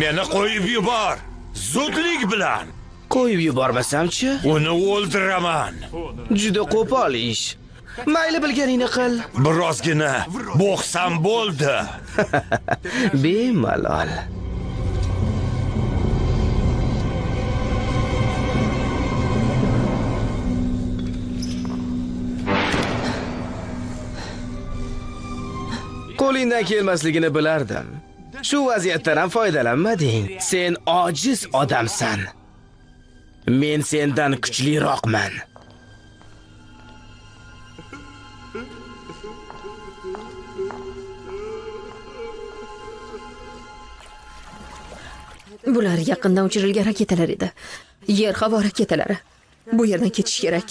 Meni qo'yib yubor. Zudlik bilan. Qo'yib yubormasam-chi? Uni o'ldiraman. Juda qo'pol ish. Mayli bilganingni qil. Birozgina bo'xsam bo'ldi. Bemalol. Qo'lingdan kelmasligini bilardim. Shu vaziyatdan ham foydalanmading. Sen ojiz odamsan. Men sendan kuchliroqman. Bular yaqindan uchirilgan raketalar edi. Yer havo raketalari. Bu yerdan ketish kerak.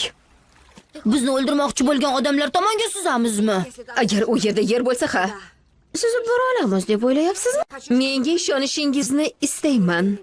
Bizni o'ldirmoqchi bo'lgan odamlar tomonga suzamizmi? Agar u yerda yer bo'lsa, ha. Suzib bora olamiz deb o'ylayapsizmi? Menga ishonishingizni istayman.